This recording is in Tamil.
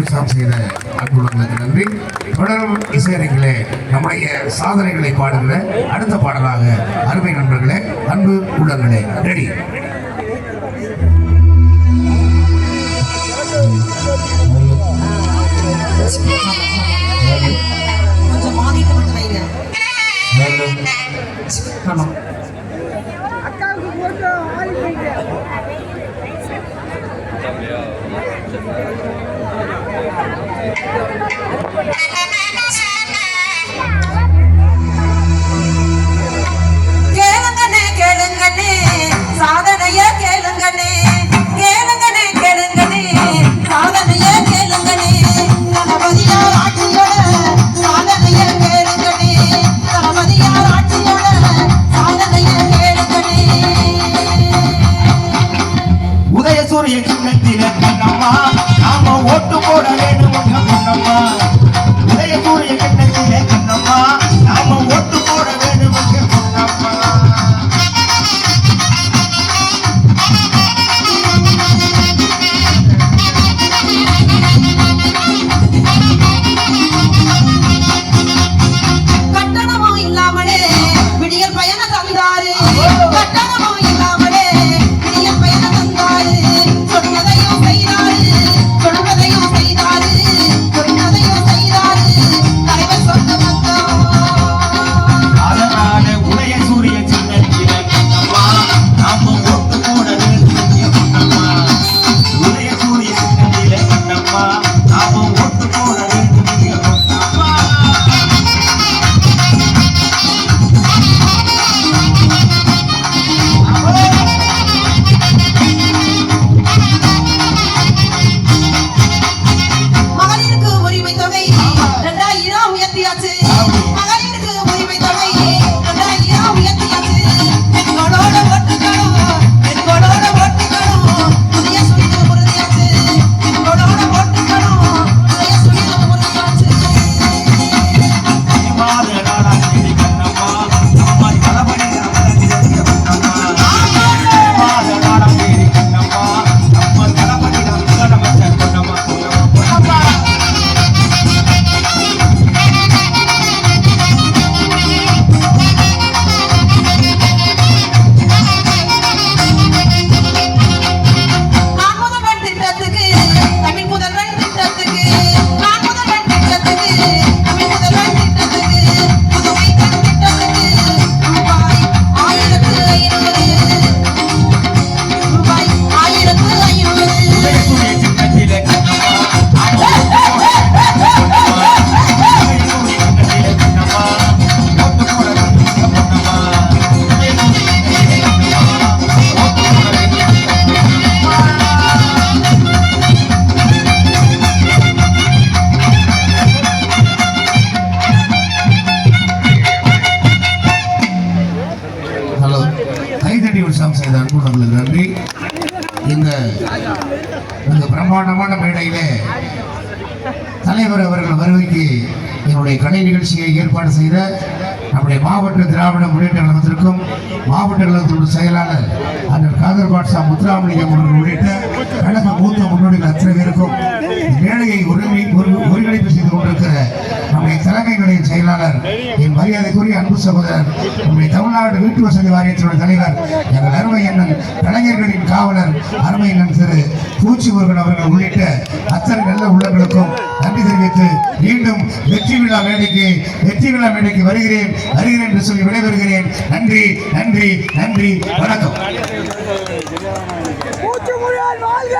உற்சாகம் செய்த அன்புள்ளங்களுக்கு நன்றி. தொடரும் இசையரங்கிலே நம்முடைய சாதனைகளை பாடுகிற அடுத்த பாடலாக அருமை நண்பர்களே, அன்பு உள்ளங்களே, ரெடி. கொஞ்சம் மாறிட்டு மட்டும் வைங்க. அக்காவுக்கு போட்டு ஆளி போயிட்டு கேளுங்கண்ணே கேளுங்கண்ணே சாதனைய கேளுங்கண்ணே கேளுங்கண்ணே கேளுங்கண்ணே சாதனைய கேளுங்கண்ணே தளபதியார் ஆட்சியோட சாதனைய கேளுங்கண்ணே தளபதியார் ஆட்சியோட சாதனைய கேளுங்கண்ணே. உதயசூரிய சின்னத்திலே கண்ணம்மா நாம ஓட்டு போட வேண்டும் பொன்னம்மா. உதயசூரிய சின்னத்திலே கண்ணம்மா நாம ஓட்டு போட வேண்டும் பொன்னம்மா. கட்டணமோ இல்லாமலே விடியல் பயணம் தந்தாரு, கட்டணமோ இல்லாமலே விடியல் பயணம் தந்தாரு. சொன்னதையும் செய்தாரு, சொல்வதையும் செய்தாரு, சொன்னதையும் செய்தாரு. தலைவர் சொன்ன பக்கம் அதனால உதயசூரிய சின்னத்திலே கண்ணம்மா நாம ஓட்டு போட வேண்டும் பொன்னம்மா. உதயசூரிய சின்னத்திலே கண்ணம்மா நாம ஓட்டு போட வேண்டும் பொன்னம்மா. மகளிருக்கு உரிமை தொகை 2000 உயர்த்தியாச்சு. மகளிருக்கு உரிமை தொகை 2000 உயர்த்தியாச்சு. பெண்களோட ஓட்டுகளும் பெண்களோட ஓட்டுகளும் புதிய சுழிவு உறுதியாச்சு. பெண்களோட ஓட்டுகளும் புதிய சுழிவு உறுதியாச்சு. மாத நாளாகிரி கண்ணம்மா நம்ம தளபதி ராமலிங்க கண்ணம்மா. மாத நாளாகிரி கண்ணம்மா நம்ம தளபதி ராமலிங்க கண்ணம்மா. நான் முதல்வன் திட்டத்துக்கு தமிழ் முதல்வன் திட்டத்துக்கு நான் முதல்வன் திட்டத்துக்கு தமிழ் முதல்வன் திட்டத்துக்கு புதுமை பெண் திட்டத்துக்கு ரூபாய் 1500 ரூபாய் 1500. உதயசூரிய சின்னத்திலே கண்ணம்மா நாம உதயசூரிய சின்னத்திலே கண்ணம்மா ஓட்டு போட வேண்டும் பொன்னம்மா. உதயசூரிய சின்னத்திலே கண்ணம்மா ஓட்டு போட வேண்டும் பொன்னம்மா. ஹலோ, கைதட்டி உற்சாகம் செய்த அன்புள்ளங்களுக்கு நன்றி. இந்த பிரம்மாண்டமான மேடையிலே தலைவர் அவர்கள் வருகைக்கு என்னுடைய கலை நிகழ்ச்சியை ஏற்பாடு செய்த நம்முடைய மாவட்ட திராவிட முன்னேற்ற கழகத்திற்கும் மாவட்ட கழகத்தினுடைய செயலாளர் அண்ணன் காதர் பாட்ஷா முத்துராமலிங்கம் அவர்கள் உள்ளிட்ட கழக மூத்த முன்னோடிகள் அத்தனை பேருக்கும் மேடையை ஒருங்கிணைப்பு செய்து கொண்டிருக்கிற நம்முடைய தலைமை நிலைய செயலாளர் என் மரியாதைக்குரிய அன்பு சகோதரர் நம்முடைய தமிழ்நாடு வீட்டு வசதி வாரியத்தினுடைய தலைவர் எங்கள் அருமை அண்ணன் கலைஞர்களின் காவலர் அருமை அண்ணன் திரு பூச்சி முருகன் அவர்கள் உள்ளிட்ட அத்தனை நல்ல உள்ளங்களுக்கும் நன்றி தெரிவித்து மீண்டும் வெற்றி விழா மேடைக்கு வருகிறேன் என்று சொல்லி விடைபெறுகிறேன். நன்றி நன்றி நன்றி, வணக்கம். மூச்சு முறையால் வாழ்க.